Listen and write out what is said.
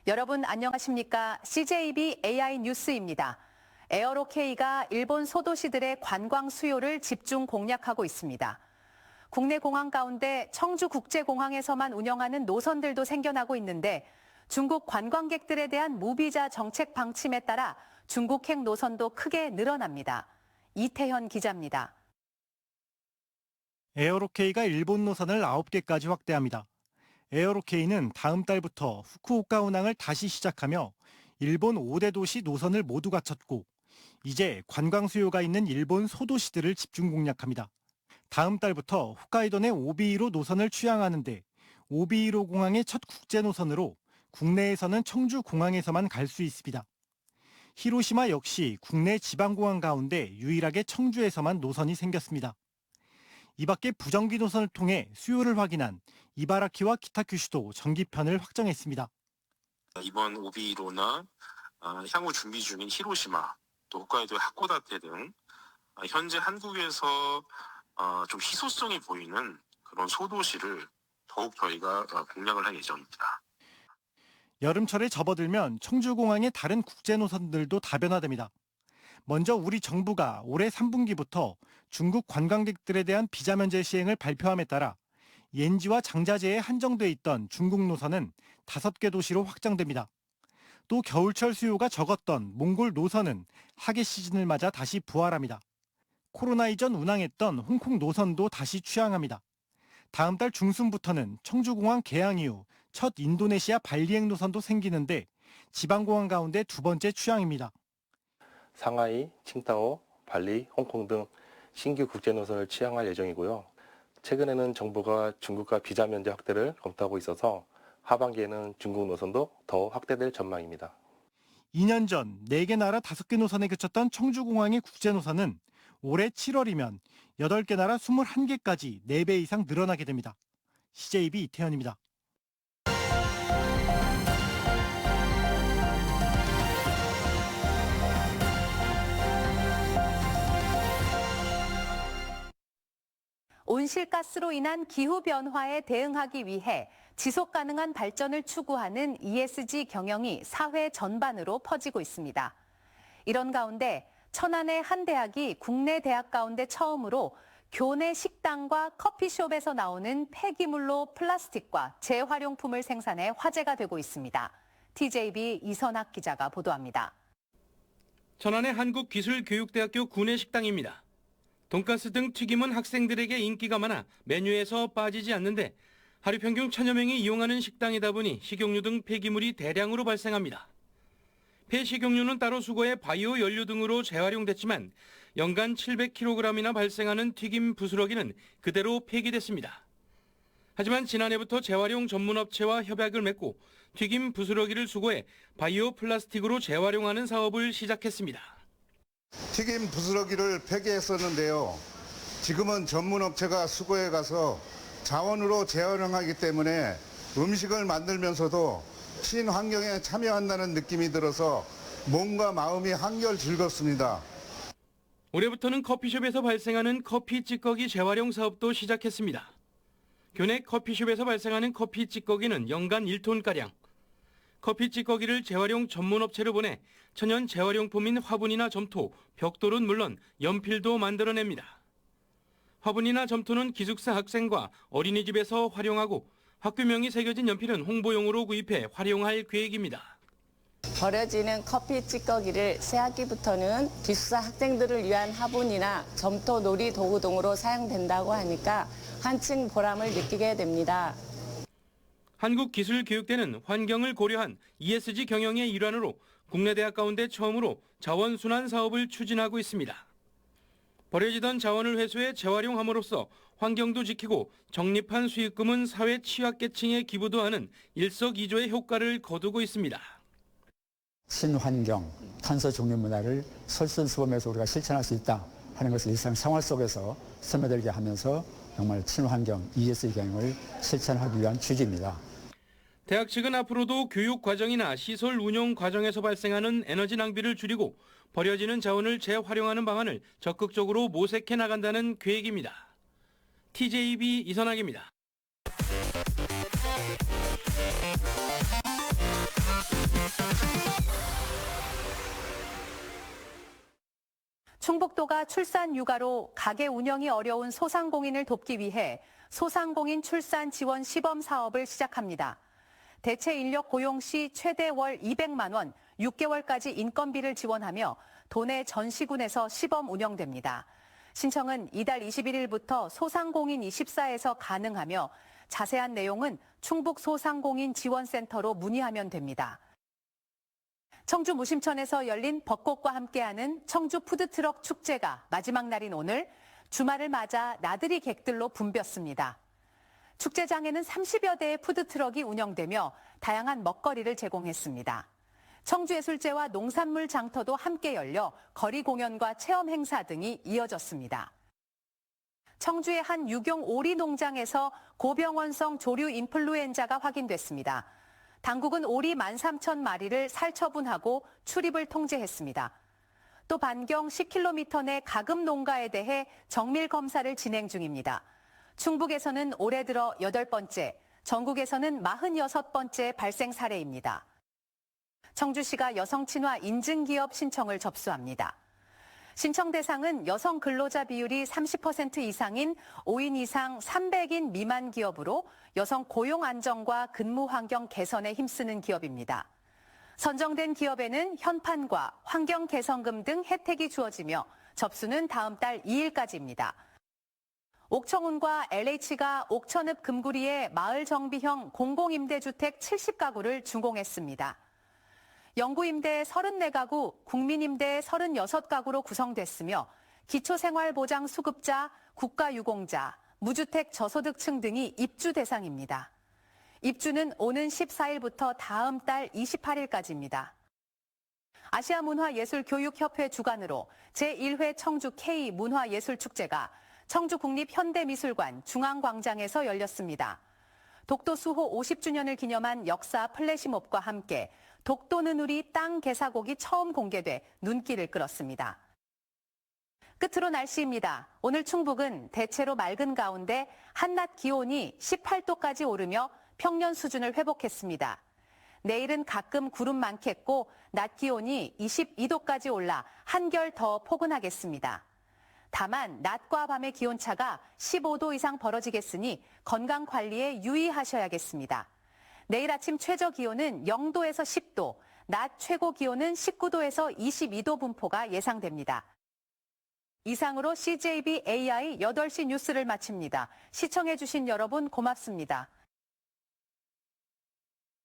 여러분 안녕하십니까? CJB AI 뉴스입니다. 에어로K가 일본 소도시들의 관광 수요를 집중 공략하고 있습니다. 국내 공항 가운데 청주국제공항에서만 운영하는 노선들도 생겨나고 있는데 중국 관광객들에 대한 무비자 정책 방침에 따라 중국행 노선도 크게 늘어납니다. 이태현 기자입니다. 에어로K가 일본 노선을 9개까지 확대합니다. 에어로K는 다음 달부터 후쿠오카 운항을 다시 시작하며 일본 5대 도시 노선을 모두 갖췄고 이제 관광 수요가 있는 일본 소도시들을 집중 공략합니다. 다음 달부터 홋카이도 내 오비이로 노선을 취항하는데 오비이로 공항의 첫 국제 노선으로 국내에서는 청주 공항에서만 갈 수 있습니다. 히로시마 역시 국내 지방공항 가운데 유일하게 청주에서만 노선이 생겼습니다. 이 밖에 부정기 노선을 통해 수요를 확인한 이바라키와 키타큐슈도 정기편을 확정했습니다. 이번 오비로나 향후 준비 중인 히로시마, 또 홋카이도의 하코다테 등 현재 한국에서 좀 희소성이 보이는 그런 소도시를 더욱 저희가 공략을 할 예정입니다. 여름철에 접어들면 청주공항의 다른 국제 노선들도 다변화됩니다. 먼저 우리 정부가 올해 3분기부터 중국 관광객들에 대한 비자 면제 시행을 발표함에 따라 옌지와 장자제에 한정돼 있던 중국 노선은 5개 도시로 확장됩니다. 또 겨울철 수요가 적었던 몽골 노선은 하계 시즌을 맞아 다시 부활합니다. 코로나 이전 운항했던 홍콩 노선도 다시 취항합니다. 다음 달 중순부터는 청주공항 개항 이후 첫 인도네시아 발리행 노선도 생기는데 지방공항 가운데 두 번째 취항입니다. 상하이, 칭다오, 발리, 홍콩 등 신규 국제 노선을 취항할 예정이고요. 최근에는 정부가 중국과 비자 면제 확대를 검토하고 있어서 하반기에는 중국 노선도 더 확대될 전망입니다. 2년 전 4개 나라 5개 노선에 그쳤던 청주공항의 국제 노선은 올해 7월이면 8개 나라 21개까지 4배 이상 늘어나게 됩니다. CJB 이태현입니다. 온실가스로 인한 기후변화에 대응하기 위해 지속가능한 발전을 추구하는 ESG 경영이 사회 전반으로 퍼지고 있습니다. 이런 가운데 천안의 한 대학이 국내 대학 가운데 처음으로 교내 식당과 커피숍에서 나오는 폐기물로 플라스틱과 재활용품을 생산해 화제가 되고 있습니다. TJB 이선학 기자가 보도합니다. 천안의 한국기술교육대학교 구내식당입니다. 돈가스 등 튀김은 학생들에게 인기가 많아 메뉴에서 빠지지 않는데 하루 평균 1000여 명이 이용하는 식당이다 보니 식용유 등 폐기물이 대량으로 발생합니다. 폐식용유는 따로 수거해 바이오 연료 등으로 재활용됐지만 연간 700kg이나 발생하는 튀김 부스러기는 그대로 폐기됐습니다. 하지만 지난해부터 재활용 전문업체와 협약을 맺고 튀김 부스러기를 수거해 바이오 플라스틱으로 재활용하는 사업을 시작했습니다. 튀김 부스러기를 폐기했었는데요. 지금은 전문업체가 수거해 가서 자원으로 재활용하기 때문에 음식을 만들면서도 친환경에 참여한다는 느낌이 들어서 몸과 마음이 한결 즐겁습니다. 올해부터는 커피숍에서 발생하는 커피 찌꺼기 재활용 사업도 시작했습니다. 교내 커피숍에서 발생하는 커피 찌꺼기는 연간 1톤가량. 커피 찌꺼기를 재활용 전문업체로 보내 천연 재활용품인 화분이나 점토, 벽돌은 물론 연필도 만들어냅니다. 화분이나 점토는 기숙사 학생과 어린이집에서 활용하고 학교명이 새겨진 연필은 홍보용으로 구입해 활용할 계획입니다. 버려지는 커피 찌꺼기를 새학기부터는 기숙사 학생들을 위한 화분이나 점토 놀이 도구 등으로 사용된다고 하니까 한층 보람을 느끼게 됩니다. 한국기술교육대는 환경을 고려한 ESG 경영의 일환으로 국내 대학 가운데 처음으로 자원순환 사업을 추진하고 있습니다. 버려지던 자원을 회수해 재활용함으로써 환경도 지키고 적립한 수익금은 사회 취약계층에 기부도 하는 일석이조의 효과를 거두고 있습니다. 친환경, 탄소 중립 문화를 솔선수범해서 우리가 실천할 수 있다 하는 것을 일상생활 속에서 스며들게 하면서 정말 친환경 ESG 경영을 실천하기 위한 취지입니다. 대학 측은 앞으로도 교육 과정이나 시설 운영 과정에서 발생하는 에너지 낭비를 줄이고 버려지는 자원을 재활용하는 방안을 적극적으로 모색해 나간다는 계획입니다. TJB 이선학입니다. 충북도가 출산 육아로 가게 운영이 어려운 소상공인을 돕기 위해 소상공인 출산 지원 시범 사업을 시작합니다. 대체 인력 고용 시 최대 월 200만 원, 6개월까지 인건비를 지원하며 도내 전 시군에서 시범 운영됩니다. 신청은 이달 21일부터 소상공인 24에서 가능하며 자세한 내용은 충북 소상공인 지원센터로 문의하면 됩니다. 청주 무심천에서 열린 벚꽃과 함께하는 청주 푸드트럭 축제가 마지막 날인 오늘 주말을 맞아 나들이 객들로 붐볐습니다. 축제장에는 30여 대의 푸드트럭이 운영되며 다양한 먹거리를 제공했습니다. 청주예술제와 농산물 장터도 함께 열려 거리 공연과 체험 행사 등이 이어졌습니다. 청주의 한 유경 오리 농장에서 고병원성 조류 인플루엔자가 확인됐습니다. 당국은 오리 13,000마리를 살처분하고 출입을 통제했습니다. 또 반경 10km 내 가금 농가에 대해 정밀 검사를 진행 중입니다. 충북에서는 올해 들어 8번째, 전국에서는 46번째 발생 사례입니다. 청주시가 여성 친화 인증기업 신청을 접수합니다. 신청 대상은 여성 근로자 비율이 30% 이상인 5인 이상 300인 미만 기업으로 여성 고용 안정과 근무 환경 개선에 힘쓰는 기업입니다. 선정된 기업에는 현판과 환경 개선금 등 혜택이 주어지며 접수는 다음 달 2일까지입니다. 옥천군과 LH가 옥천읍 금구리에 마을 정비형 공공임대주택 70가구를 준공했습니다. 영구임대 34가구, 국민임대 36가구로 구성됐으며 기초생활보장 수급자, 국가유공자, 무주택 저소득층 등이 입주 대상입니다. 입주는 오는 14일부터 다음 달 28일까지입니다. 아시아문화예술교육협회 주관으로 제1회 청주 K문화예술축제가 청주국립현대미술관 중앙광장에서 열렸습니다. 독도 수호 50주년을 기념한 역사 플래시몹과 함께 독도는 우리 땅 개사곡이 처음 공개돼 눈길을 끌었습니다. 끝으로 날씨입니다. 오늘 충북은 대체로 맑은 가운데 한낮 기온이 18도까지 오르며 평년 수준을 회복했습니다. 내일은 가끔 구름 많겠고 낮 기온이 22도까지 올라 한결 더 포근하겠습니다. 다만 낮과 밤의 기온차가 15도 이상 벌어지겠으니 건강 관리에 유의하셔야겠습니다. 내일 아침 최저 기온은 0도에서 10도, 낮 최고 기온은 19도에서 22도 분포가 예상됩니다. 이상으로 CJB AI 8시 뉴스를 마칩니다. 시청해주신 여러분 고맙습니다.